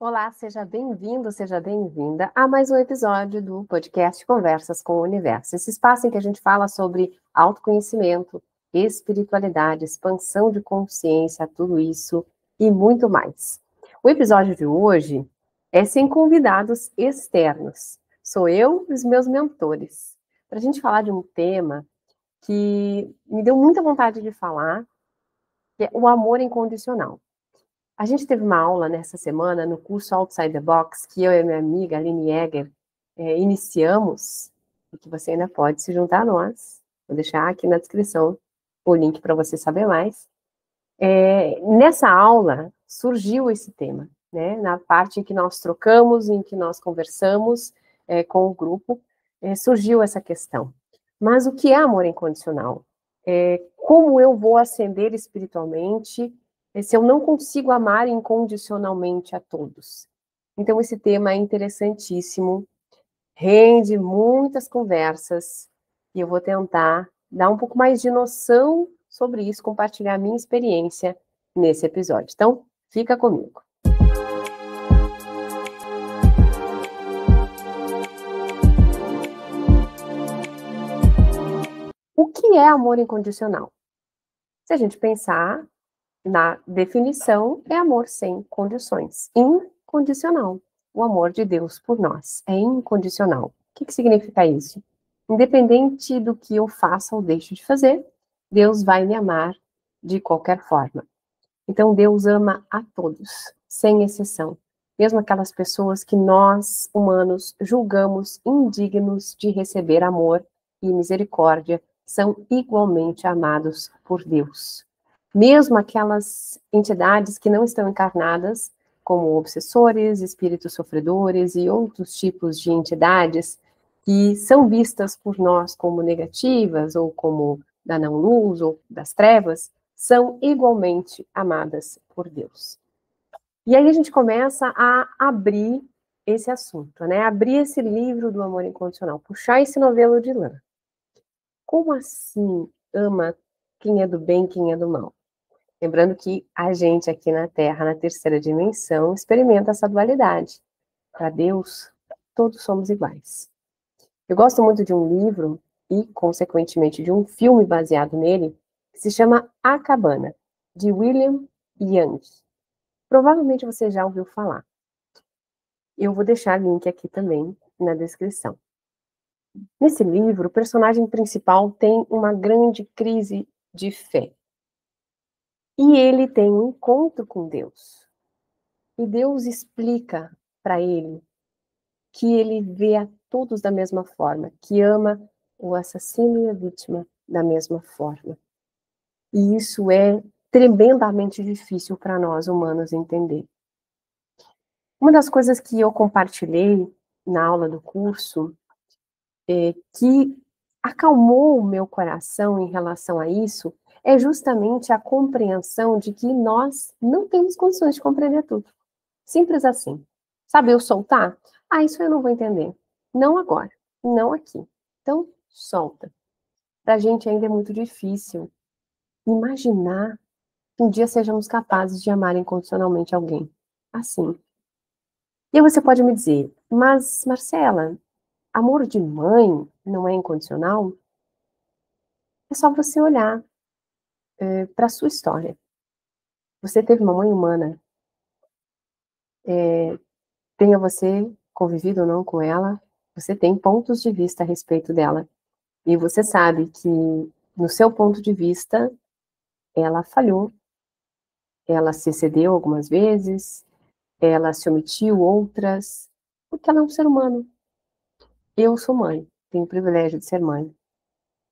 Olá, seja bem-vindo, seja bem-vinda a mais um episódio do podcast Conversas com o Universo. Esse espaço em que a gente fala sobre autoconhecimento, espiritualidade, expansão de consciência, tudo isso e muito mais. O episódio de hoje é sem convidados externos. Sou eu e os meus mentores. Para a gente falar de um tema que me deu muita vontade de falar, que é o amor incondicional. A gente teve uma aula nessa semana no curso Outside the Box, que eu e a minha amiga Aline Jäger iniciamos, e que você ainda pode se juntar a nós. Vou deixar aqui na descrição o link para você saber mais. Nessa aula surgiu esse tema, né? Na parte em que nós trocamos, em que nós conversamos com o grupo, surgiu essa questão. Mas o que é amor incondicional? Como eu vou ascender espiritualmente se eu não consigo amar incondicionalmente a todos? Então, esse tema é interessantíssimo, rende muitas conversas, e eu vou tentar dar um pouco mais de noção sobre isso, compartilhar a minha experiência nesse episódio. Então, fica comigo. O que é amor incondicional? Se a gente pensar na definição, é amor sem condições. Incondicional. O amor de Deus por nós é incondicional. O que significa isso? Independente do que eu faça ou deixe de fazer, Deus vai me amar de qualquer forma. Então, Deus ama a todos, sem exceção. Mesmo aquelas pessoas que nós, humanos, julgamos indignos de receber amor e misericórdia, são igualmente amados por Deus. Mesmo aquelas entidades que não estão encarnadas, como obsessores, espíritos sofredores e outros tipos de entidades que são vistas por nós como negativas ou como da não-luz ou das trevas, são igualmente amadas por Deus. E aí a gente começa a abrir esse assunto, né? Abrir esse livro do amor incondicional, puxar esse novelo de lã. Como assim ama quem é do bem, quem é do mal? Lembrando que a gente aqui na Terra, na terceira dimensão, experimenta essa dualidade. Para Deus, todos somos iguais. Eu gosto muito de um livro e, consequentemente, de um filme baseado nele, que se chama A Cabana, de William Young. Provavelmente você já ouviu falar. Eu vou deixar o link aqui também na descrição. Nesse livro, o personagem principal tem uma grande crise de fé. E ele tem um encontro com Deus. E Deus explica para ele que ele vê a todos da mesma forma, que ama o assassino e a vítima da mesma forma. E isso é tremendamente difícil para nós humanos entender. Uma das coisas que eu compartilhei na aula do curso, que acalmou o meu coração em relação a isso, é justamente a compreensão de que nós não temos condições de compreender tudo. Simples assim. Sabe, eu soltar? Isso eu não vou entender. Não agora, não aqui. Então, solta. Para a gente ainda é muito difícil imaginar que um dia sejamos capazes de amar incondicionalmente alguém. Assim. E aí você pode me dizer, mas Marcela, amor de mãe não é incondicional? É só você olhar para a sua história. Você teve uma mãe humana, tenha você convivido ou não com ela, você tem pontos de vista a respeito dela. E você sabe que, no seu ponto de vista, ela falhou, ela se excedeu algumas vezes, ela se omitiu outras, porque ela é um ser humano. Eu sou mãe, tenho o privilégio de ser mãe.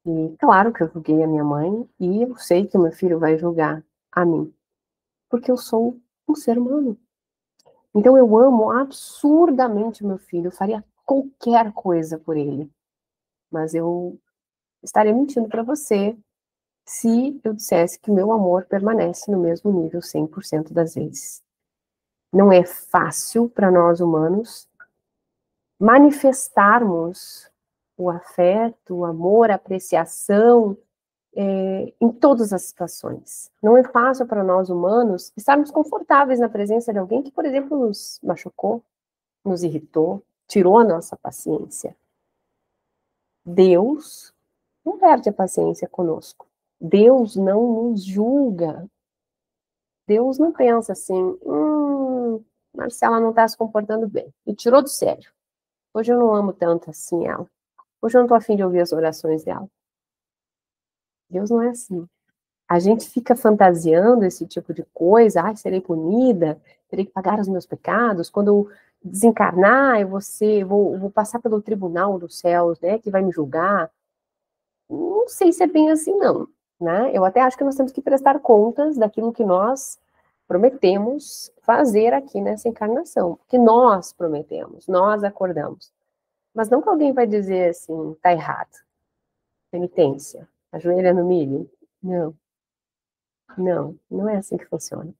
E claro que eu julguei a minha mãe, e eu sei que o meu filho vai julgar a mim, porque eu sou um ser humano. Então eu amo absurdamente o meu filho, eu faria qualquer coisa por ele. Mas eu estaria mentindo para você se eu dissesse que o meu amor permanece no mesmo nível 100% das vezes. Não é fácil para nós humanos manifestarmos o afeto, o amor, a apreciação em todas as situações. Não é fácil para nós humanos estarmos confortáveis na presença de alguém que, por exemplo, nos machucou, nos irritou, tirou a nossa paciência. Deus não perde a paciência conosco. Deus não nos julga. Deus não pensa assim, Marcela não está se comportando bem. E tirou do sério. Hoje eu não amo tanto assim ela. Hoje eu não estou afim de ouvir as orações dela. Deus não é assim. A gente fica fantasiando esse tipo de coisa, serei punida, terei que pagar os meus pecados, quando eu desencarnar, vou passar pelo tribunal dos céus, né, que vai me julgar. Não sei se é bem assim, não, né? Eu até acho que nós temos que prestar contas daquilo que nós prometemos fazer aqui nessa encarnação, que nós prometemos, nós acordamos. Mas não que alguém vai dizer assim, tá errado, penitência, ajoelha no milho. Não, não é assim que funciona.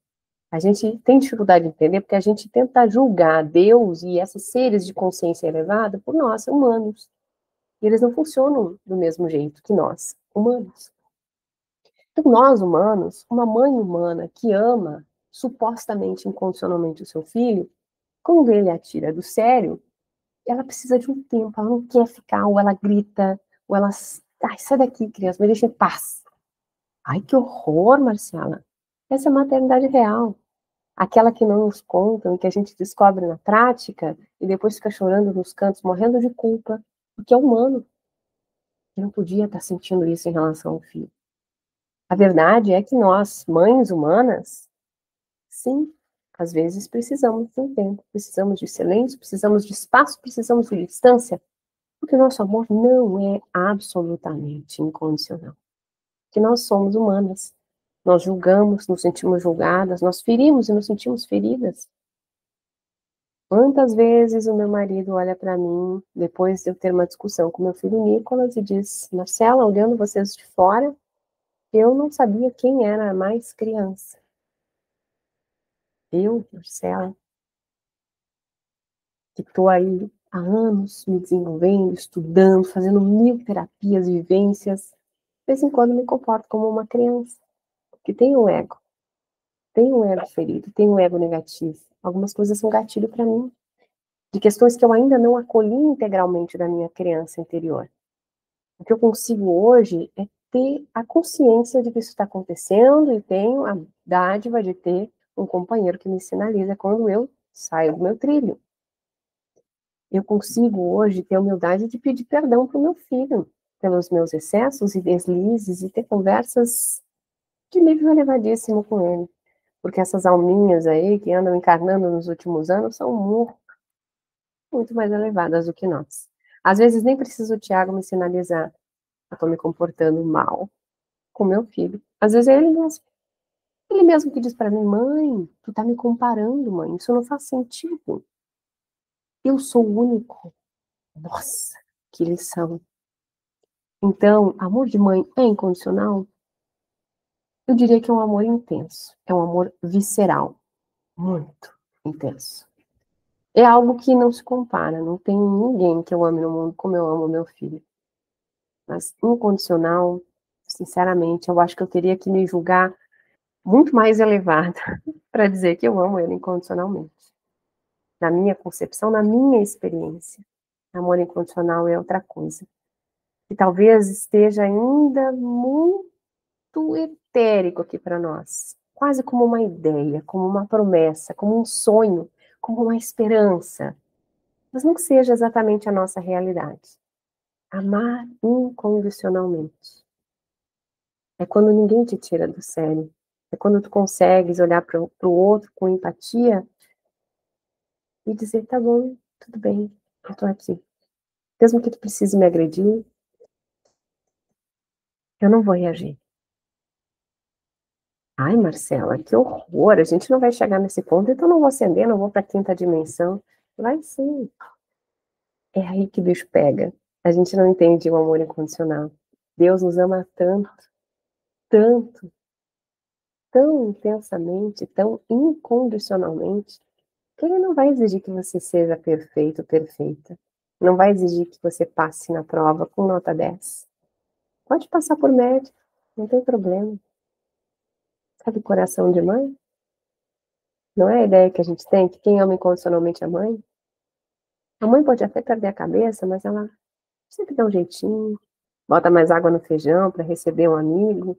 A gente tem dificuldade de entender porque a gente tenta julgar Deus e esses seres de consciência elevada por nós, humanos. E eles não funcionam do mesmo jeito que nós, humanos. Então, nós, humanos, uma mãe humana que ama supostamente incondicionalmente o seu filho, quando ele a tira do sério, ela precisa de um tempo, ela não quer ficar, ou ela grita, ou ela. Ai, sai daqui, criança, me deixa em paz. Ai, que horror, Marcela. Essa é a maternidade real. Aquela que não nos contam, que a gente descobre na prática e depois fica chorando nos cantos, morrendo de culpa, porque é humano. Eu não podia estar sentindo isso em relação ao filho. A verdade é que nós, mães humanas, sim, às vezes precisamos de um tempo, precisamos de silêncio, precisamos de espaço, precisamos de distância, porque o nosso amor não é absolutamente incondicional. Porque nós somos humanas. Nós julgamos, nos sentimos julgadas, nós ferimos e nos sentimos feridas. Quantas vezes o meu marido olha para mim, depois de eu ter uma discussão com meu filho Nicolas, e diz: Marcela, olhando vocês de fora, eu não sabia quem era a mais criança. Eu, Marcela, que estou aí há anos me desenvolvendo, estudando, fazendo 1000 terapias, vivências, de vez em quando me comporto como uma criança, que tem um ego ferido, tem um ego negativo. Algumas coisas são gatilho para mim, de questões que eu ainda não acolhi integralmente da minha criança interior. O que eu consigo hoje é ter a consciência de que isso está acontecendo e tenho a dádiva de ter um companheiro que me sinaliza quando eu saio do meu trilho. Eu consigo hoje ter a humildade de pedir perdão para o meu filho pelos meus excessos e deslizes e ter conversas de nível elevadíssimo com ele. Porque essas alminhas aí que andam encarnando nos últimos anos são muito mais elevadas do que nós. Às vezes nem precisa o Tiago me sinalizar. Eu estou me comportando mal com meu filho. Às vezes é ele mesmo. Ele mesmo que diz para mim, mãe, tu tá me comparando, mãe. Isso não faz sentido. Eu sou único. Nossa, que lição. Então, amor de mãe é incondicional? Eu diria que é um amor intenso. É um amor visceral. Muito intenso. É algo que não se compara. Não tem ninguém que eu ame no mundo como eu amo meu filho. Mas incondicional, sinceramente, eu acho que eu teria que me julgar muito mais elevada para dizer que eu amo ele incondicionalmente. Na minha concepção, na minha experiência. Amor incondicional é outra coisa. E talvez esteja ainda muito etérico aqui para nós. Quase como uma ideia, como uma promessa, como um sonho, como uma esperança. Mas não que seja exatamente a nossa realidade. Amar incondicionalmente. É quando ninguém te tira do sério. É quando tu consegues olhar para o outro com empatia e dizer, tá bom, tudo bem, eu tô aqui. Mesmo que tu precise me agredir, eu não vou reagir. Ai, Marcela, que horror, a gente não vai chegar nesse ponto, então não vou acender, não vou para a quinta dimensão. Vai sim. É aí que o bicho pega. A gente não entende o amor incondicional. Deus nos ama tanto, tanto, tão intensamente, tão incondicionalmente, que ele não vai exigir que você seja perfeito, perfeita. Não vai exigir que você passe na prova com nota 10. Pode passar por médio. Não tem problema. Sabe coração de mãe? Não é a ideia que a gente tem, que quem ama incondicionalmente a mãe? A mãe pode até perder a cabeça, mas ela sempre dá um jeitinho, bota mais água no feijão para receber um amigo,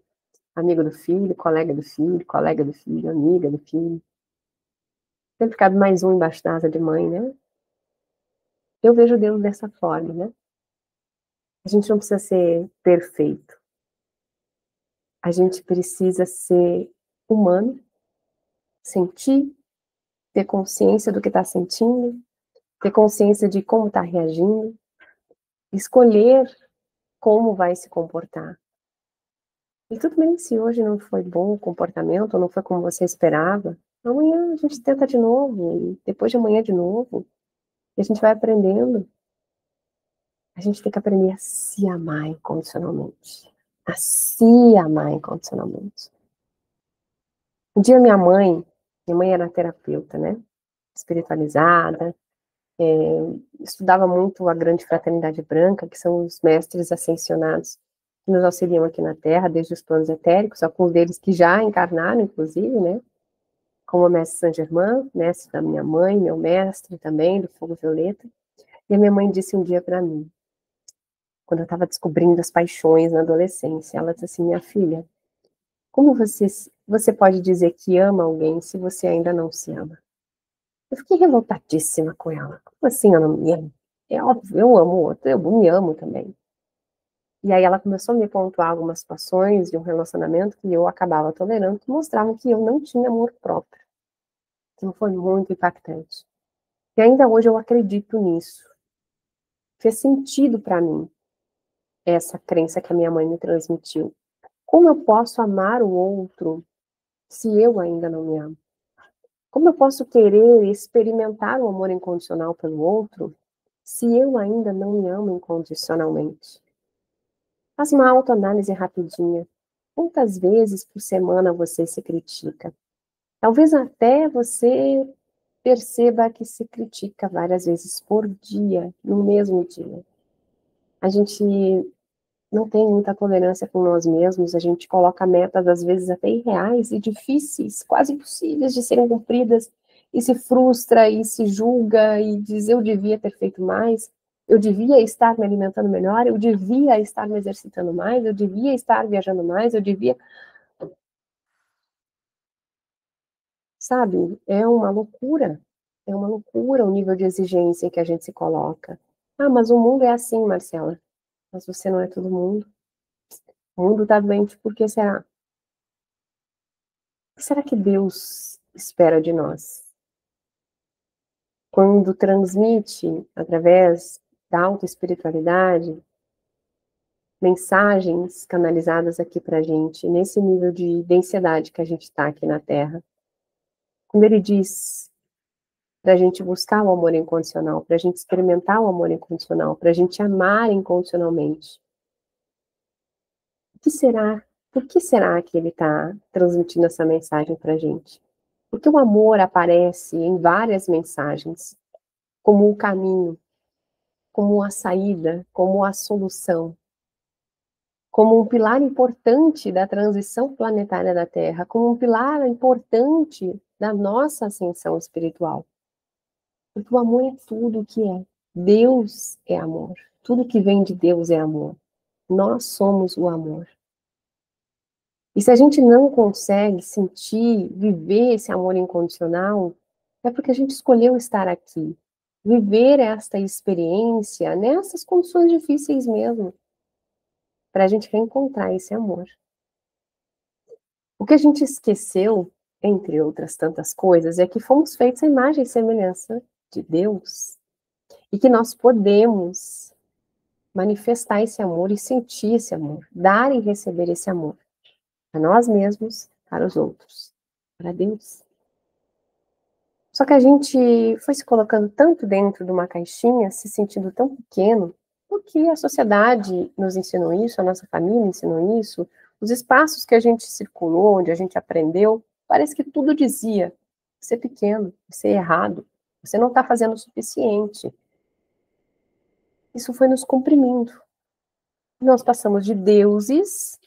amigo do filho, colega do filho, amiga do filho. Sempre cabe mais um embaixo da asa de mãe, né? Eu vejo Deus dessa forma, né? A gente não precisa ser perfeito. A gente precisa ser humano, sentir, ter consciência do que está sentindo, ter consciência de como está reagindo, escolher como vai se comportar. E tudo bem se hoje não foi bom o comportamento, ou não foi como você esperava. Amanhã a gente tenta de novo, e depois de amanhã de novo, e a gente vai aprendendo. A gente tem que aprender a se amar incondicionalmente. A se amar incondicionalmente. Um dia minha mãe era terapeuta, né? Espiritualizada, estudava muito a Grande Fraternidade Branca, que são os mestres ascensionados que nos auxiliam aqui na Terra, desde os planos etéricos, alguns deles que já encarnaram, inclusive, né? Como o mestre Saint-Germain, mestre da minha mãe, meu mestre também, do Fogo Violeta. E a minha mãe disse um dia para mim, quando eu estava descobrindo as paixões na adolescência, ela disse assim, minha filha, como você pode dizer que ama alguém se você ainda não se ama? Eu fiquei revoltadíssima com ela. Como assim eu não me amo? É óbvio, eu amo o outro, eu me amo também. E aí ela começou a me pontuar algumas situações de um relacionamento que eu acabava tolerando, que mostravam que eu não tinha amor próprio. Então foi muito impactante. E ainda hoje eu acredito nisso. Fez sentido para mim essa crença que a minha mãe me transmitiu. Como eu posso amar o outro se eu ainda não me amo? Como eu posso querer experimentar o amor incondicional pelo outro se eu ainda não me amo incondicionalmente? Faz uma autoanálise rapidinha. Quantas vezes por semana você se critica? Talvez até você perceba que se critica várias vezes por dia, no mesmo dia. A gente não tem muita tolerância com nós mesmos, a gente coloca metas, às vezes, até irreais e difíceis, quase impossíveis de serem cumpridas, e se frustra, e se julga, e diz, eu devia ter feito mais, eu devia estar me alimentando melhor, eu devia estar me exercitando mais, eu devia estar viajando mais, eu devia... Sabe, é uma loucura o nível de exigência que a gente se coloca. Ah, mas o mundo é assim, Marcela, mas você não é todo mundo. O mundo está doente, por que será? O que será que Deus espera de nós? Quando transmite, através da autoespiritualidade, mensagens canalizadas aqui para a gente, nesse nível de densidade que a gente está aqui na Terra. Quando ele diz para a gente buscar o amor incondicional, para a gente experimentar o amor incondicional, para a gente amar incondicionalmente. O que será? Por que será que ele está transmitindo essa mensagem para a gente? Porque o amor aparece em várias mensagens, como o caminho, como a saída, como a solução, como um pilar importante da transição planetária da Terra, como um pilar importante da nossa ascensão espiritual. Porque o amor é tudo o que é. Deus é amor. Tudo que vem de Deus é amor. Nós somos o amor. E se a gente não consegue sentir, viver esse amor incondicional, é porque a gente escolheu estar aqui. Viver esta experiência nessas condições difíceis mesmo, para a gente reencontrar esse amor. O que a gente esqueceu, entre outras tantas coisas, é que fomos feitos à imagem e semelhança de Deus. E que nós podemos manifestar esse amor e sentir esse amor, dar e receber esse amor, para nós mesmos, para os outros, para Deus. Só que a gente foi se colocando tanto dentro de uma caixinha, se sentindo tão pequeno, porque a sociedade nos ensinou isso, a nossa família ensinou isso, os espaços que a gente circulou, onde a gente aprendeu, parece que tudo dizia: você é pequeno, você é errado, você não está fazendo o suficiente. Isso foi nos comprimindo. Nós passamos de deuses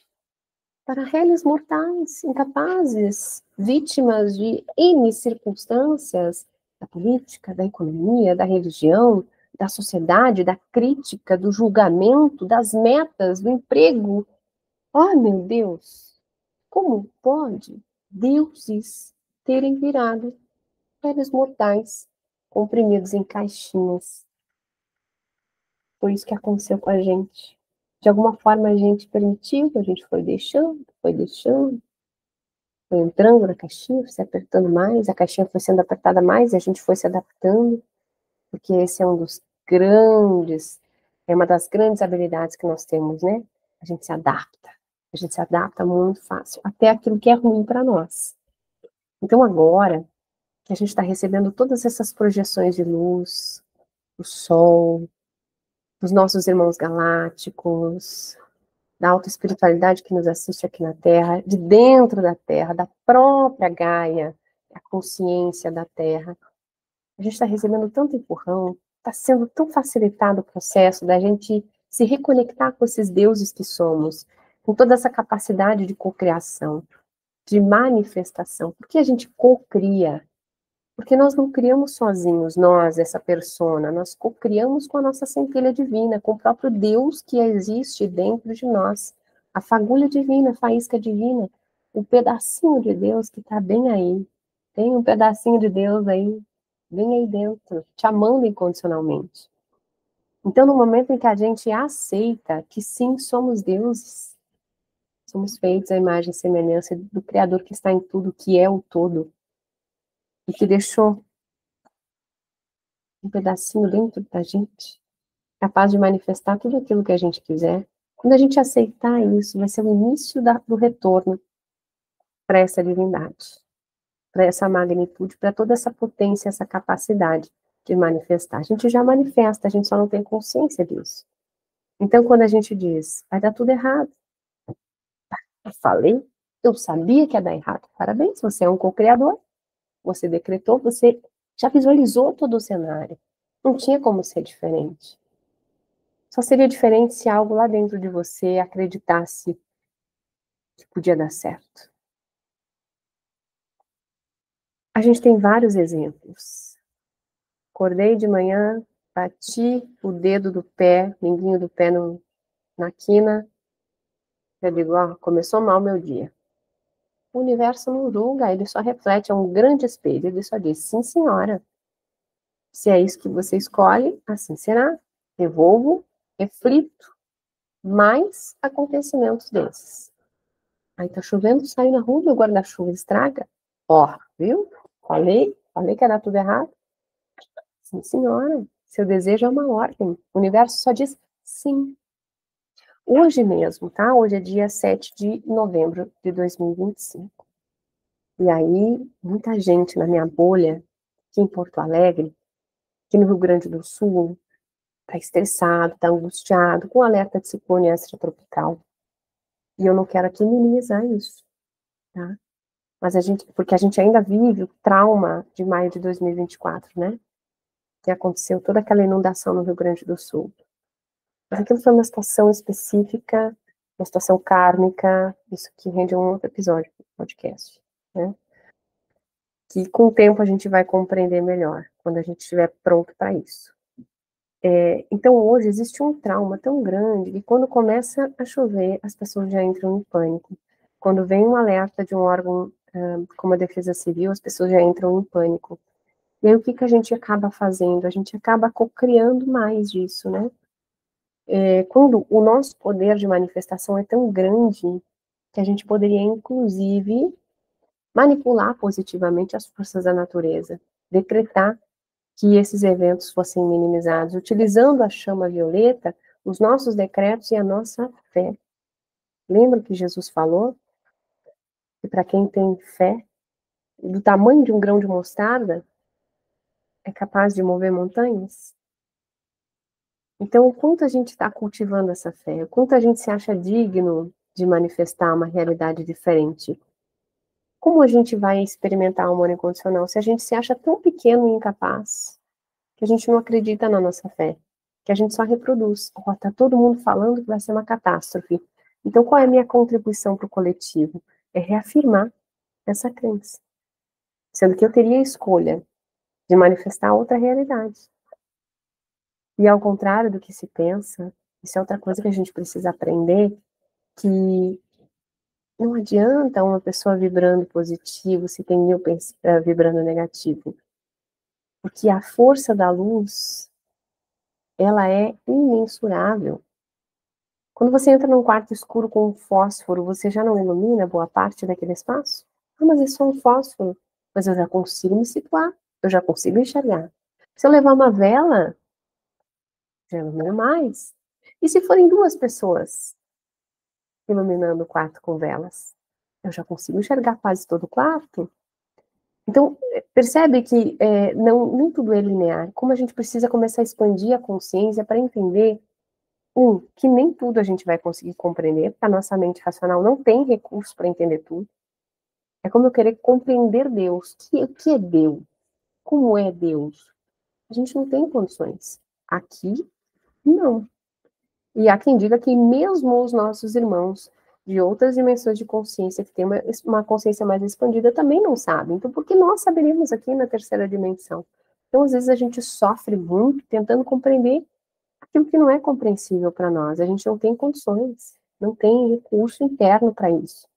para réis mortais, incapazes, vítimas de N circunstâncias, da política, da economia, da religião, da sociedade, da crítica, do julgamento, das metas, do emprego. Oh, meu Deus! Como pode deuses terem virado réis mortais, comprimidos em caixinhas? Foi isso que aconteceu com a gente. De alguma forma a gente permitiu, a gente foi deixando, foi entrando na caixinha, foi se apertando mais, a caixinha foi sendo apertada mais e a gente foi se adaptando, porque esse é um dos grandes, é uma das grandes habilidades que nós temos, né? A gente se adapta. A gente se adapta muito fácil, até aquilo que é ruim para nós. Então agora que a gente está recebendo todas essas projeções de luz, do sol, dos nossos irmãos galácticos, da alta espiritualidade que nos assiste aqui na Terra, de dentro da Terra, da própria Gaia, a consciência da Terra. A gente está recebendo tanto empurrão, está sendo tão facilitado o processo da gente se reconectar com esses deuses que somos, com toda essa capacidade de cocriação, de manifestação. Por que a gente cocria? Porque nós não criamos sozinhos, nós, essa persona, nós co-criamos com a nossa centelha divina, com o próprio Deus que existe dentro de nós. A fagulha divina, a faísca divina, o pedacinho de Deus que está bem aí. Tem um pedacinho de Deus aí, bem aí dentro, te amando incondicionalmente. Então, no momento em que a gente aceita que sim, somos deuses, somos feitos à imagem e semelhança do Criador que está em tudo, que é o todo, e que deixou um pedacinho dentro da gente, capaz de manifestar tudo aquilo que a gente quiser. Quando a gente aceitar isso, vai ser o início do retorno para essa divindade, para essa magnitude, para toda essa potência, essa capacidade de manifestar. A gente já manifesta, a gente só não tem consciência disso. Então, quando a gente diz, vai dar tudo errado, eu falei, eu sabia que ia dar errado. Parabéns, você é um co-criador, você decretou, você já visualizou todo o cenário. Não tinha como ser diferente. Só seria diferente se algo lá dentro de você acreditasse que podia dar certo. A gente tem vários exemplos. Acordei de manhã, bati o dedo do pé, minguinho do pé na quina. Eu digo, ó, começou mal meu dia. O universo não julga, ele só reflete, é um grande espelho. Ele só diz, sim, senhora. Se é isso que você escolhe, assim será. Devolvo, reflito mais acontecimentos desses. Aí tá chovendo, saio na rua, meu guarda-chuva estraga. Ó, viu? Falei que ia dar tudo errado. Sim, senhora. Seu desejo é uma ordem. O universo só diz sim. Hoje mesmo, tá? Hoje é dia 7 de novembro de 2025. E aí, muita gente na minha bolha, aqui em Porto Alegre, aqui no Rio Grande do Sul, tá estressado, tá angustiado, com alerta de ciclone extratropical. E eu não quero aqui minimizar isso, tá? Mas porque a gente ainda vive o trauma de maio de 2024, né? Que aconteceu toda aquela inundação no Rio Grande do Sul. Mas aquilo foi uma situação específica, uma situação kármica, isso que rende um outro episódio do podcast, né? Que com o tempo a gente vai compreender melhor, quando a gente estiver pronto para isso. Então hoje existe um trauma tão grande que quando começa a chover, as pessoas já entram em pânico. Quando vem um alerta de um órgão como a Defesa Civil, as pessoas já entram em pânico. E aí o que que a gente acaba fazendo? A gente acaba co-criando mais disso, né? Quando o nosso poder de manifestação é tão grande que a gente poderia, inclusive, manipular positivamente as forças da natureza, decretar que esses eventos fossem minimizados, utilizando a chama violeta, os nossos decretos e a nossa fé. Lembra que Jesus falou que para quem tem fé, do tamanho de um grão de mostarda, é capaz de mover montanhas? Então, o quanto a gente está cultivando essa fé, o quanto a gente se acha digno de manifestar uma realidade diferente. Como a gente vai experimentar o amor incondicional se a gente se acha tão pequeno e incapaz, que a gente não acredita na nossa fé, que a gente só reproduz. Ó, tá todo mundo falando que vai ser uma catástrofe. Então, qual é a minha contribuição para o coletivo? É reafirmar essa crença. Sendo que eu teria a escolha de manifestar outra realidade. E ao contrário do que se pensa, isso é outra coisa que a gente precisa aprender, que não adianta uma pessoa vibrando positivo se tem mil vibrando negativo. Porque a força da luz, ela é imensurável. Quando você entra num quarto escuro com um fósforo, você já não ilumina boa parte daquele espaço? Ah, mas é só um fósforo. Mas eu já consigo me situar, eu já consigo enxergar. Se eu levar uma vela, já ilumina mais. E se forem duas pessoas iluminando o quarto com velas? Eu já consigo enxergar quase todo o quarto. Então, percebe que não, nem tudo é linear. Como a gente precisa começar a expandir a consciência para entender, que nem tudo a gente vai conseguir compreender, porque a nossa mente racional não tem recurso para entender tudo. É como eu querer compreender Deus. O que é Deus? Como é Deus? A gente não tem condições. Aqui, não. E há quem diga que mesmo os nossos irmãos de outras dimensões de consciência, que têm uma consciência mais expandida, também não sabem. Então, por que nós saberíamos aqui na terceira dimensão? Então, às vezes, a gente sofre muito tentando compreender aquilo que não é compreensível para nós. A gente não tem condições, não tem recurso interno para isso.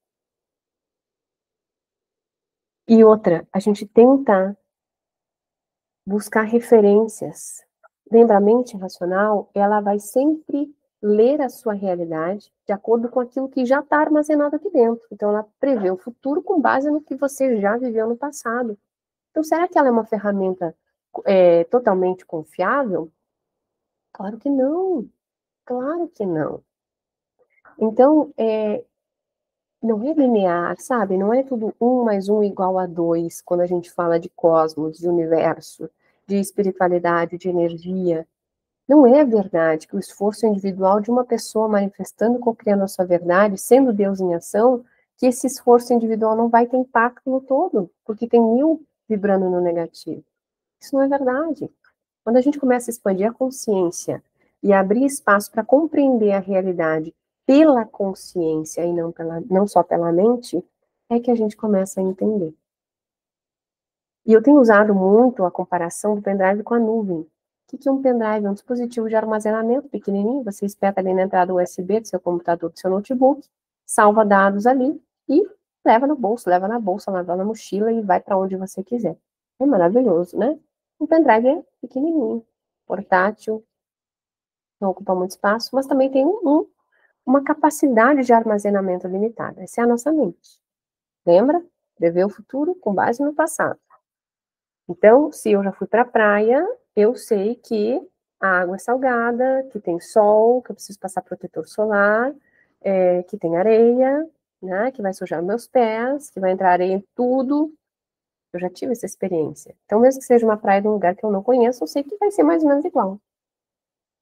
E outra, a gente tenta buscar referências. Lembra, a mente racional, ela vai sempre ler a sua realidade de acordo com aquilo que já está armazenado aqui dentro. Então, ela prevê o futuro com base no que você já viveu no passado. Então, será que ela é uma ferramenta totalmente confiável? Claro que não. Claro que não. Então, não é linear, sabe? Não é tudo 1 mais 1 igual a 2, quando a gente fala de cosmos, de universo, de espiritualidade, de energia. Não é verdade que o esforço individual de uma pessoa manifestando, co-criando a sua verdade, sendo Deus em ação, que esse esforço individual não vai ter impacto no todo, porque tem 1000 vibrando no negativo. Isso não é verdade. Quando a gente começa a expandir a consciência e abrir espaço para compreender a realidade pela consciência e não só pela mente, é que a gente começa a entender. E eu tenho usado muito a comparação do pendrive com a nuvem. O que é um pendrive? É um dispositivo de armazenamento pequenininho, você espeta ali na entrada USB do seu computador, do seu notebook, salva dados ali e leva no bolso, leva na bolsa, leva na mochila e vai para onde você quiser. É maravilhoso, né? Um pendrive é pequenininho, portátil, não ocupa muito espaço, mas também tem uma capacidade de armazenamento limitada. Essa é a nossa mente. Lembra? Prever o futuro com base no passado. Então, se eu já fui para a praia, eu sei que a água é salgada, que tem sol, que eu preciso passar protetor solar, que tem areia, né, que vai sujar meus pés, que vai entrar areia em tudo. Eu já tive essa experiência. Então, mesmo que seja uma praia de um lugar que eu não conheço, eu sei que vai ser mais ou menos igual.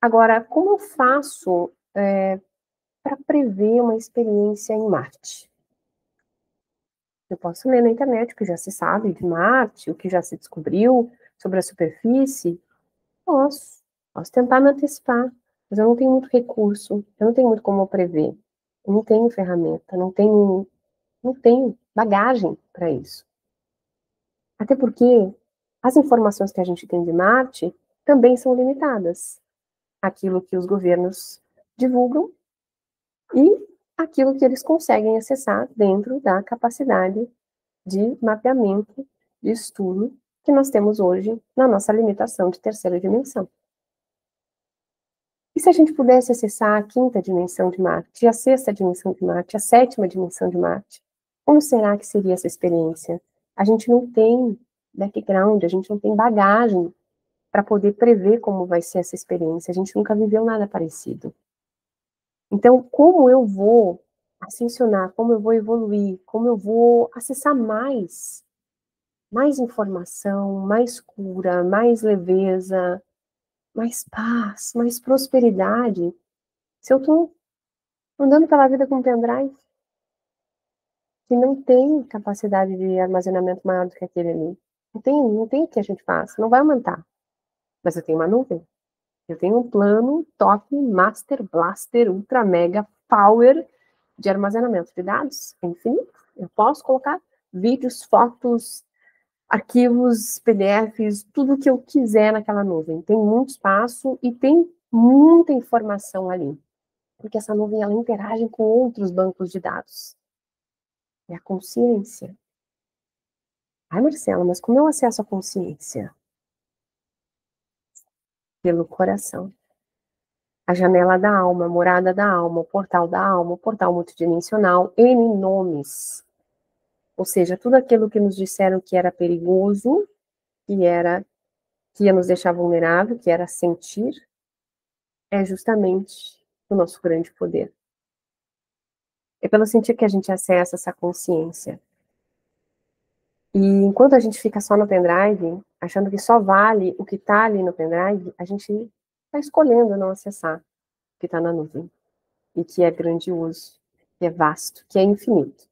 Agora, como eu faço para prever uma experiência em Marte? Eu posso ler na internet o que já se sabe de Marte, o que já se descobriu sobre a superfície. Posso tentar me antecipar, mas eu não tenho muito recurso, eu não tenho muito como prever. Eu não tenho ferramenta, não tenho bagagem para isso. Até porque as informações que a gente tem de Marte também são limitadas. Aquilo que os governos divulgam e aquilo que eles conseguem acessar dentro da capacidade de mapeamento, de estudo que nós temos hoje na nossa limitação de terceira dimensão. E se a gente pudesse acessar a quinta dimensão de Marte, a sexta dimensão de Marte, a sétima dimensão de Marte, como será que seria essa experiência? A gente não tem background, a gente não tem bagagem para poder prever como vai ser essa experiência. A gente nunca viveu nada parecido. Então, como eu vou ascensionar, como eu vou evoluir, como eu vou acessar mais informação, mais cura, mais leveza, mais paz, mais prosperidade, se eu estou andando pela vida com um pendrive que não tem capacidade de armazenamento maior do que aquele ali. Não tem o que a gente faça, não vai aumentar. Mas eu tenho uma nuvem. Eu tenho um plano top, master, blaster, ultra, mega, power, de armazenamento de dados é infinito. Eu posso colocar vídeos, fotos, arquivos, PDFs, tudo o que eu quiser naquela nuvem. Tem muito espaço e tem muita informação ali. Porque essa nuvem, ela interage com outros bancos de dados. É a consciência. Ai, Marcela, mas como eu acesso a consciência? Pelo coração. A janela da alma, a morada da alma, o portal multidimensional, N nomes. Ou seja, tudo aquilo que nos disseram que era perigoso, que ia nos deixar vulnerável, que era sentir, é justamente o nosso grande poder. É pelo sentir que a gente acessa essa consciência. E enquanto a gente fica só no pendrive, achando que só vale o que está ali no pendrive, a gente está escolhendo não acessar o que está na nuvem. E que é grandioso, que é vasto, que é infinito.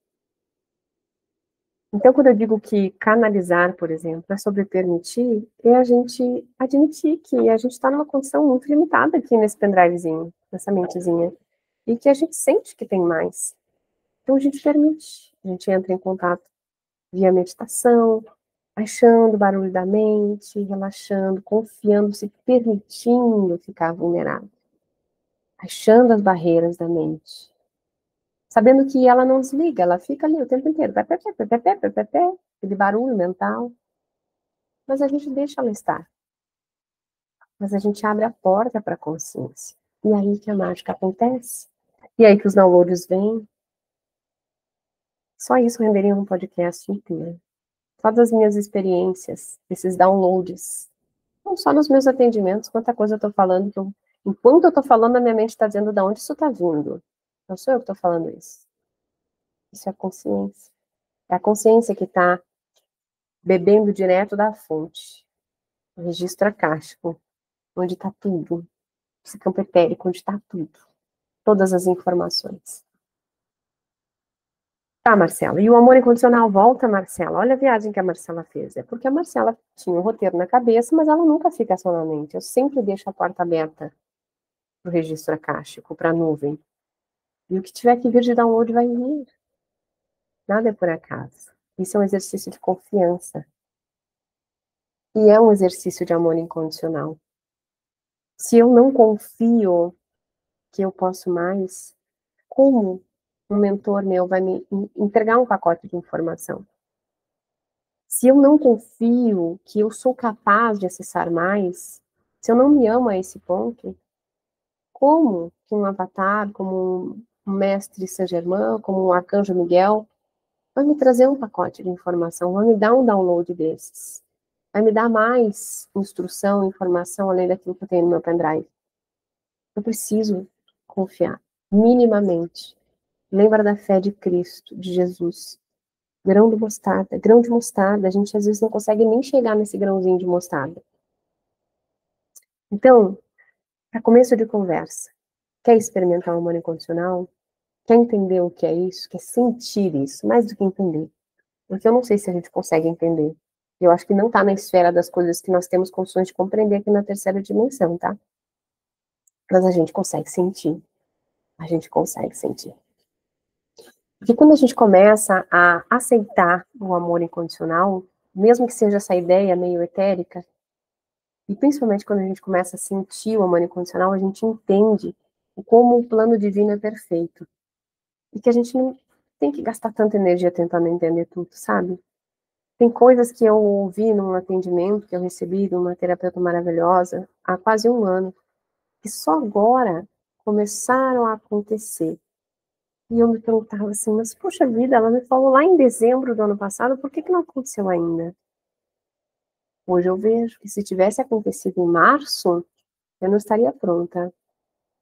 Então, quando eu digo que canalizar, por exemplo, é sobre permitir, é a gente admitir que a gente está numa condição muito limitada aqui nesse pendrivezinho, nessa mentezinha, e que a gente sente que tem mais. Então, a gente permite, a gente entra em contato via meditação, baixando o barulho da mente, relaxando, confiando, se permitindo ficar vulnerável, baixando as barreiras da mente, sabendo que ela não desliga, ela fica ali o tempo inteiro, pé, pé, pé, pé, pé, pé, pé, pé, pé, aquele barulho mental, mas a gente deixa ela estar, mas a gente abre a porta para a consciência, e aí que a mágica acontece, e aí que os downloads vêm, só isso renderia um podcast inteiro, só das minhas experiências, esses downloads, não só nos meus atendimentos, quanta coisa eu estou falando, enquanto eu estou falando, a minha mente está dizendo de onde isso está vindo, não sou eu que estou falando isso, isso é a consciência. É a consciência que está bebendo direto da fonte, o registro acástico, onde está tudo, esse campo etérico, onde está tudo, todas as informações. Tá, Marcela, e o amor incondicional volta, Marcela? Olha a viagem que a Marcela fez. É porque a Marcela tinha um roteiro na cabeça, mas ela nunca fica só na mente. Eu sempre deixo a porta aberta para o registro acástico, para a nuvem. E o que tiver que vir de download vai vir. Nada é por acaso. Isso é um exercício de confiança. E é um exercício de amor incondicional. Se eu não confio que eu posso mais, como um mentor meu vai me entregar um pacote de informação? Se eu não confio que eu sou capaz de acessar mais, se eu não me amo a esse ponto, como que um avatar, como um mestre Saint-Germain, como um arcanjo Miguel, vai me trazer um pacote de informação, vai me dar um download desses, vai me dar mais instrução, informação, além daquilo que eu tenho no meu pendrive. Eu preciso confiar, minimamente. Lembra da fé de Cristo, de Jesus. Grão de mostarda, a gente às vezes não consegue nem chegar nesse grãozinho de mostarda. Então, para começo de conversa, quer experimentar o amor incondicional? Quer entender o que é isso? Quer sentir isso? Mais do que entender. Porque eu não sei se a gente consegue entender. Eu acho que não está na esfera das coisas que nós temos condições de compreender aqui na terceira dimensão, tá? Mas a gente consegue sentir. A gente consegue sentir. Porque quando a gente começa a aceitar o amor incondicional, mesmo que seja essa ideia meio etérica, e principalmente quando a gente começa a sentir o amor incondicional, a gente entende como o plano divino é perfeito. E que a gente não tem que gastar tanta energia tentando entender tudo, sabe? Tem coisas que eu ouvi num atendimento que eu recebi de uma terapeuta maravilhosa há quase um ano, que só agora começaram a acontecer. E eu me perguntava assim, mas poxa vida, ela me falou lá em dezembro do ano passado, por que que não aconteceu ainda? Hoje eu vejo que se tivesse acontecido em março, eu não estaria pronta.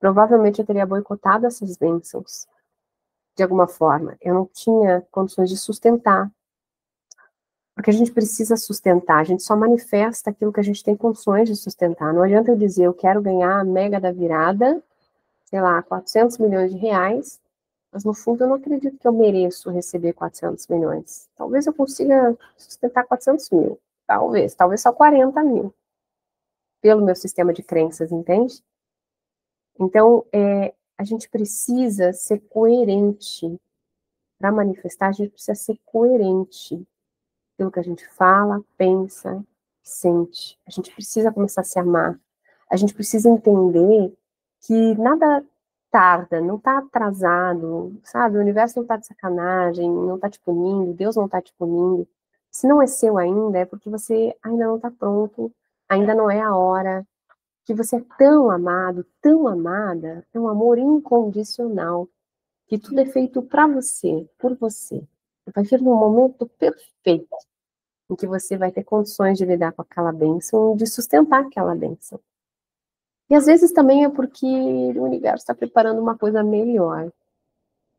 Provavelmente eu teria boicotado essas bênçãos, de alguma forma. Eu não tinha condições de sustentar. Porque a gente precisa sustentar, a gente só manifesta aquilo que a gente tem condições de sustentar. Não adianta eu dizer, eu quero ganhar a mega da virada, sei lá, 400 milhões de reais, mas no fundo eu não acredito que eu mereço receber 400 milhões. Talvez eu consiga sustentar 400 mil, talvez só 40 mil, pelo meu sistema de crenças, entende? Então, a gente precisa ser coerente. Para manifestar, a gente precisa ser coerente. Pelo que a gente fala, pensa, sente. A gente precisa começar a se amar. A gente precisa entender que nada tarda, não está atrasado, sabe? O universo não está de sacanagem, não está te punindo, Deus não está te punindo. Se não é seu ainda, é porque você ainda não está pronto, ainda não é a hora, que você é tão amado, tão amada, é um amor incondicional, que tudo é feito para você, por você. Vai vir um momento perfeito em que você vai ter condições de lidar com aquela bênção, de sustentar aquela bênção. E às vezes também é porque o universo está preparando uma coisa melhor.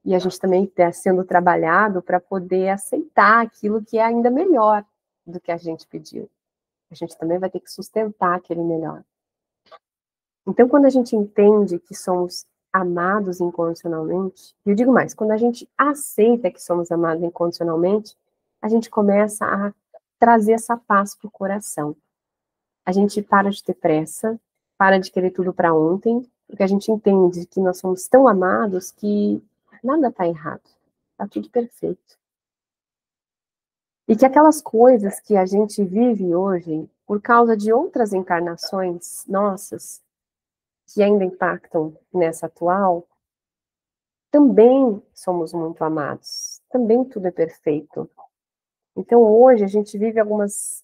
E a gente também está sendo trabalhado para poder aceitar aquilo que é ainda melhor do que a gente pediu. A gente também vai ter que sustentar aquele melhor. Então, quando a gente entende que somos amados incondicionalmente, e eu digo mais, quando a gente aceita que somos amados incondicionalmente, a gente começa a trazer essa paz para o coração. A gente para de ter pressa, para de querer tudo para ontem, porque a gente entende que nós somos tão amados que nada está errado, está tudo perfeito. E que aquelas coisas que a gente vive hoje, por causa de outras encarnações nossas, que ainda impactam nessa atual, também somos muito amados, também tudo é perfeito. Então hoje a gente vive algumas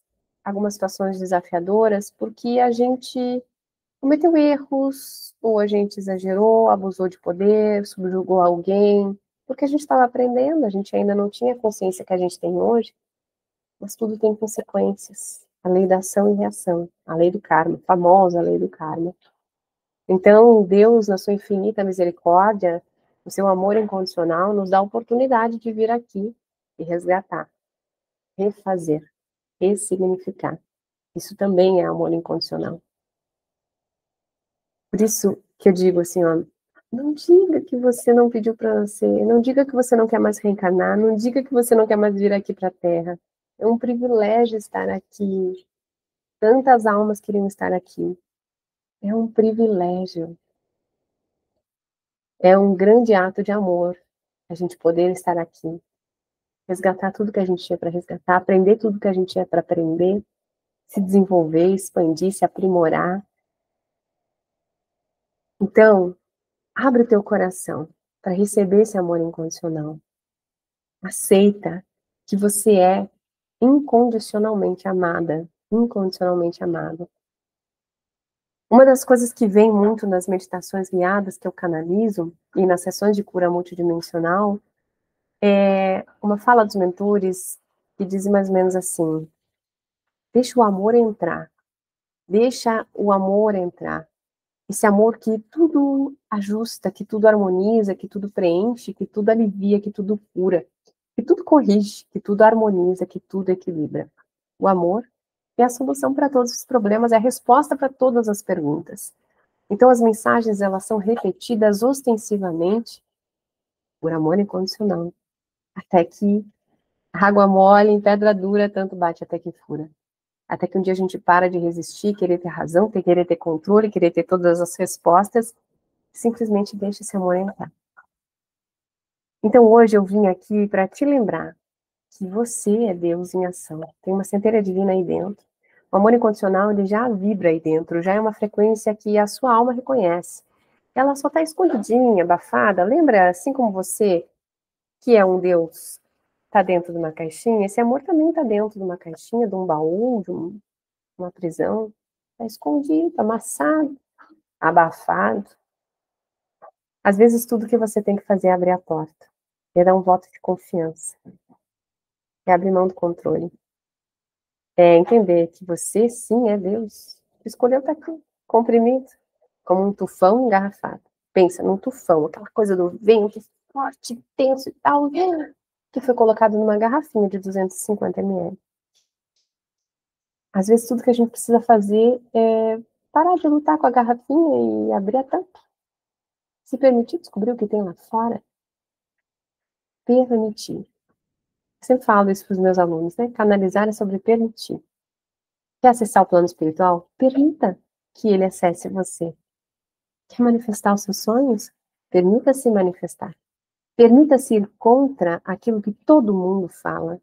situações desafiadoras porque a gente cometeu erros, ou a gente exagerou, abusou de poder, subjugou alguém, porque a gente estava aprendendo, a gente ainda não tinha a consciência que a gente tem hoje, mas tudo tem consequências. A lei da ação e reação, a lei do karma, a famosa lei do karma. Então, Deus, na sua infinita misericórdia, o seu amor incondicional, nos dá a oportunidade de vir aqui e resgatar, refazer, ressignificar. Isso também é amor incondicional. Por isso que eu digo assim, ó, não diga que você não pediu para você, não diga que você não quer mais reencarnar, não diga que você não quer mais vir aqui para a Terra. É um privilégio estar aqui. Tantas almas queriam estar aqui. É um privilégio. É um grande ato de amor a gente poder estar aqui, resgatar tudo que a gente tinha para resgatar, aprender tudo que a gente tinha para aprender, se desenvolver, expandir, se aprimorar. Então, abre o teu coração para receber esse amor incondicional. Aceita que você é incondicionalmente amada, incondicionalmente amado. Uma das coisas que vem muito nas meditações guiadas que eu canalizo e nas sessões de cura multidimensional é uma fala dos mentores que diz mais ou menos assim: deixa o amor entrar, deixa o amor entrar. Esse amor que tudo ajusta, que tudo harmoniza, que tudo preenche, que tudo alivia, que tudo cura, que tudo corrige, que tudo harmoniza, que tudo equilibra. O amor é a solução para todos os problemas, é a resposta para todas as perguntas. Então as mensagens elas são repetidas ostensivamente por amor incondicional, até que água mole em pedra dura tanto bate até que fura. Até que um dia a gente para de resistir, querer ter razão, querer ter controle, querer ter todas as respostas, simplesmente deixa esse amor entrar. Então hoje eu vim aqui para te lembrar que você é Deus em ação. Tem uma centelha divina aí dentro. O amor incondicional, ele já vibra aí dentro, já é uma frequência que a sua alma reconhece. Ela só está escondidinha, abafada. Lembra, assim como você, que é um Deus, está dentro de uma caixinha, esse amor também está dentro de uma caixinha, de um baú, de uma prisão. Está escondido, amassado, abafado. Às vezes tudo que você tem que fazer é abrir a porta. É dar um voto de confiança. É abrir mão do controle. É entender que você, sim, é Deus. Escolheu estar aqui, comprimido, como um tufão engarrafado. Pensa num tufão, aquela coisa do vento forte, tenso e tal, que foi colocado numa garrafinha de 250 ml. Às vezes tudo que a gente precisa fazer é parar de lutar com a garrafinha e abrir a tampa. Se permitir descobrir o que tem lá fora. Permitir. Eu sempre falo isso para os meus alunos, né? Canalizar é sobre permitir. Quer acessar o plano espiritual? Permita que ele acesse você. Quer manifestar os seus sonhos? Permita-se manifestar. Permita-se ir contra aquilo que todo mundo fala.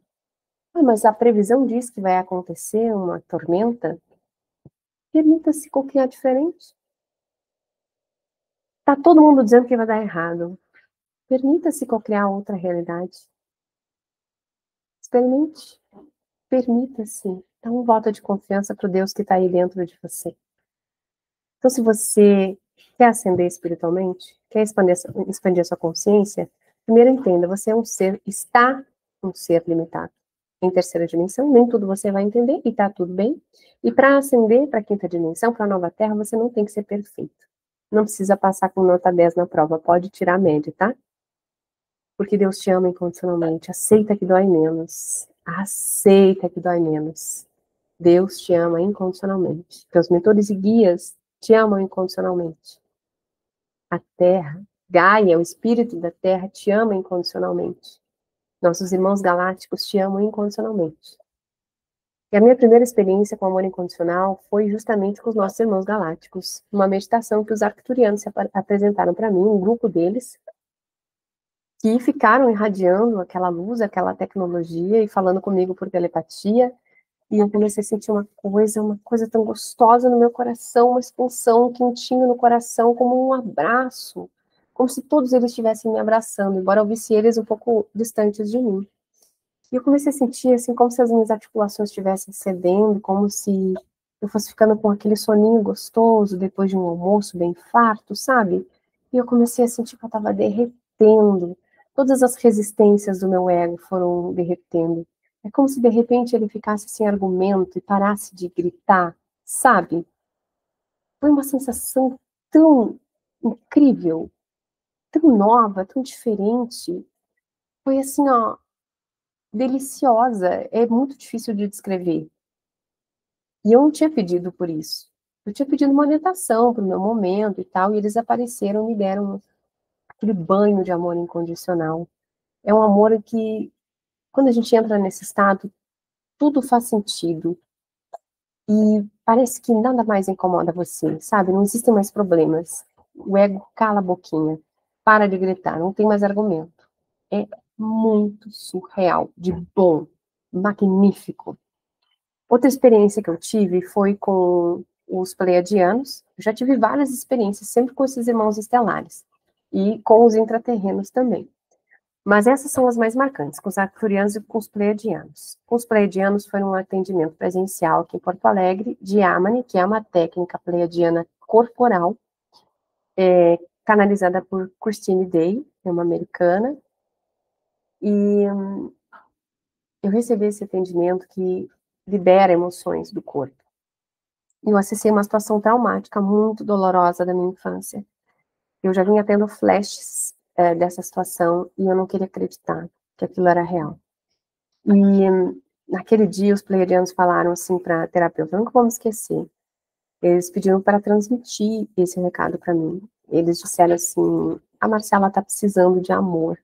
Ah, mas a previsão diz que vai acontecer uma tormenta. Permita-se cocriar diferente. Tá todo mundo dizendo que vai dar errado. Permita-se cocriar outra realidade. Experimente. Permita-se. Dá um voto de confiança para o Deus que está aí dentro de você. Então, se você quer ascender espiritualmente, quer expandir a sua consciência, primeiro entenda, você é um ser, está um ser limitado. Em terceira dimensão, nem tudo você vai entender e está tudo bem. E para ascender para a quinta dimensão, para a nova terra, você não tem que ser perfeito. Não precisa passar com nota 10 na prova, pode tirar a média, tá? Porque Deus te ama incondicionalmente. Aceita que dói menos. Aceita que dói menos. Deus te ama incondicionalmente. Teus mentores e guias te amam incondicionalmente. A Terra, Gaia, o espírito da Terra, te ama incondicionalmente. Nossos irmãos galácticos te amam incondicionalmente. E a minha primeira experiência com amor incondicional foi justamente com os nossos irmãos galácticos. Uma meditação que os arcturianos se apresentaram para mim, um grupo deles, que ficaram irradiando aquela luz, aquela tecnologia e falando comigo por telepatia. E eu comecei a sentir uma coisa tão gostosa no meu coração, uma expansão, um quentinho no coração, como um abraço, como se todos eles estivessem me abraçando, embora eu visse eles um pouco distantes de mim. E eu comecei a sentir, assim, como se as minhas articulações estivessem cedendo, como se eu fosse ficando com aquele soninho gostoso depois de um almoço bem farto, sabe? E eu comecei a sentir que eu estava derretendo. Todas as resistências do meu ego foram derretendo. É como se de repente ele ficasse sem argumento e parasse de gritar, sabe? Foi uma sensação tão incrível, tão nova, tão diferente. Foi assim, ó, deliciosa. É muito difícil de descrever. E eu não tinha pedido por isso. Eu tinha pedido uma orientação para o meu momento e tal, e eles apareceram e me deram aquele banho de amor incondicional. É um amor que, quando a gente entra nesse estado, tudo faz sentido. E parece que nada mais incomoda você, sabe? Não existem mais problemas. O ego cala a boquinha, para de gritar, não tem mais argumento. É muito surreal, de bom, magnífico. Outra experiência que eu tive foi com os pleiadianos. Eu já tive várias experiências, sempre com esses irmãos estelares. E com os intraterrenos também. Mas essas são as mais marcantes, com os arcturianos e com os pleiadianos. Com os pleiadianos foi um atendimento presencial aqui em Porto Alegre, de Yamani, que é uma técnica pleiadiana corporal, canalizada por Christine Day, é uma americana. E eu recebi esse atendimento que libera emoções do corpo. Eu acessei uma situação traumática muito dolorosa da minha infância. Eu já vinha tendo flashes dessa situação e eu não queria acreditar que aquilo era real. E naquele dia os pleiadianos falaram assim para a terapeuta, eu nunca vou me esquecer. Eles pediram para transmitir esse recado para mim. Eles disseram assim: a Marcela está precisando de amor,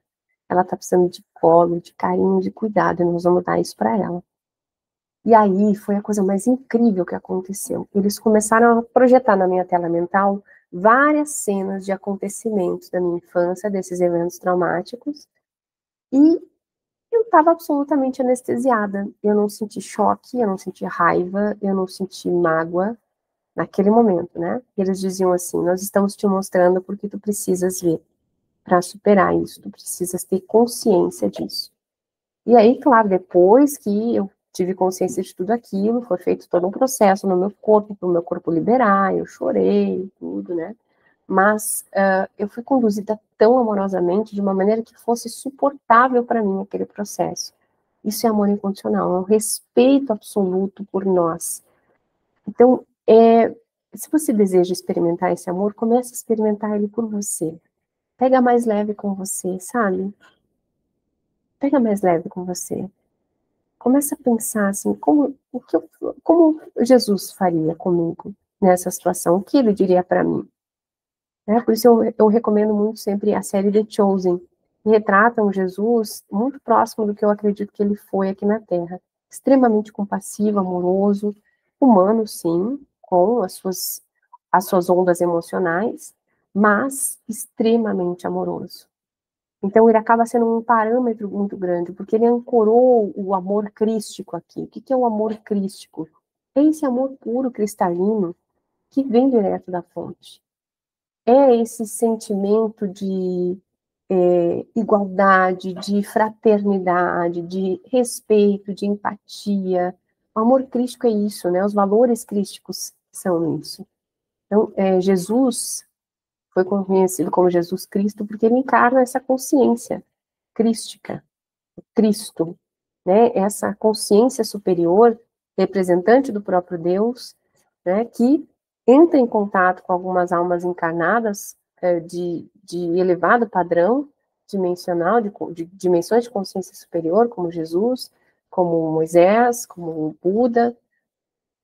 ela está precisando de colo, de carinho, de cuidado, e nós vamos dar isso para ela. E aí foi a coisa mais incrível que aconteceu. Eles começaram a projetar na minha tela mental várias cenas de acontecimentos da minha infância, desses eventos traumáticos, e eu estava absolutamente anestesiada. Eu não senti choque, eu não senti raiva, eu não senti mágoa naquele momento, né? E eles diziam assim: nós estamos te mostrando porque tu precisas ver para superar isso, tu precisas ter consciência disso. E aí, claro, depois que eu tive consciência de tudo aquilo, foi feito todo um processo no meu corpo, para o meu corpo liberar, eu chorei, tudo, né? Mas eu fui conduzida tão amorosamente, de uma maneira que fosse suportável para mim aquele processo. Isso é amor incondicional, é um respeito absoluto por nós. Então, se você deseja experimentar esse amor, comece a experimentar ele por você. Pega mais leve com você, sabe? Pega mais leve com você. Começa a pensar assim, como Jesus faria comigo nessa situação? O que ele diria para mim? Por isso eu recomendo muito sempre a série The Chosen, que retrata um Jesus muito próximo do que eu acredito que ele foi aqui na Terra. Extremamente compassivo, amoroso, humano, sim, com as suas ondas emocionais, mas extremamente amoroso. Então, ele acaba sendo um parâmetro muito grande, porque ele ancorou o amor crístico aqui. O que é o amor crístico? É esse amor puro, cristalino, que vem direto da fonte. É esse sentimento de igualdade, de fraternidade, de respeito, de empatia. O amor crístico é isso, né? Os valores crísticos são isso. Então, Jesus foi conhecido como Jesus Cristo porque ele encarna essa consciência crística, Cristo, né? Essa consciência superior, representante do próprio Deus, né? Que entra em contato com algumas almas encarnadas de elevado padrão dimensional, de dimensões de consciência superior, como Jesus, como Moisés, como Buda,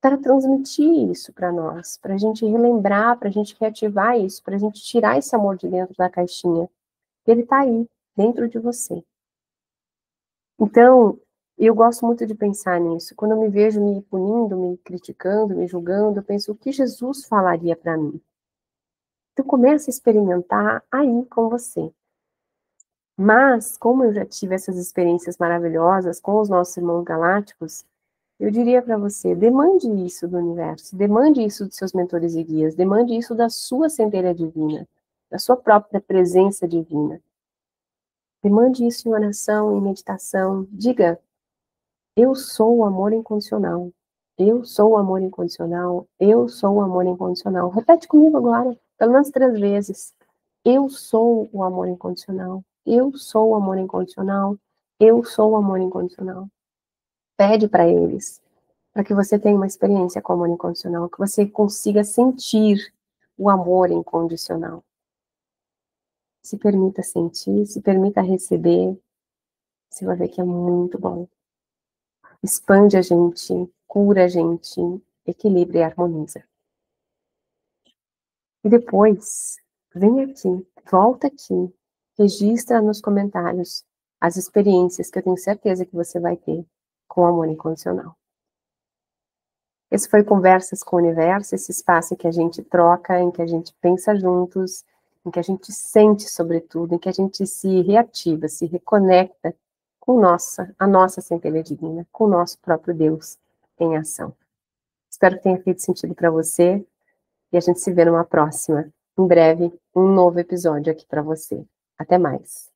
para transmitir isso para nós, para a gente relembrar, para a gente reativar isso, para a gente tirar esse amor de dentro da caixinha. Ele está aí, dentro de você. Então, eu gosto muito de pensar nisso. Quando eu me vejo me punindo, me criticando, me julgando, eu penso o que Jesus falaria para mim. Então, começa a experimentar aí com você. Mas, como eu já tive essas experiências maravilhosas com os nossos irmãos galácticos, eu diria para você, demande isso do universo, demande isso dos seus mentores e guias, demande isso da sua centelha divina, da sua própria presença divina. Demande isso em oração, em meditação. Diga, eu sou o amor incondicional. Eu sou o amor incondicional. Eu sou o amor incondicional. Repete comigo agora, pelo menos 3 vezes. Eu sou o amor incondicional. Eu sou o amor incondicional. Eu sou o amor incondicional. Pede para eles, para que você tenha uma experiência com o amor incondicional, que você consiga sentir o amor incondicional. Se permita sentir, se permita receber. Você vai ver que é muito bom. Expande a gente, cura a gente, equilibra e harmoniza. E depois, vem aqui, volta aqui, registra nos comentários as experiências que eu tenho certeza que você vai ter com o amor incondicional. Esse foi Conversas com o Universo, esse espaço em que a gente troca, em que a gente pensa juntos, em que a gente sente sobretudo, em que a gente se reativa, se reconecta com a nossa centelha divina, com o nosso próprio Deus em ação. Espero que tenha feito sentido para você e a gente se vê numa próxima. Em breve, um novo episódio aqui para você. Até mais.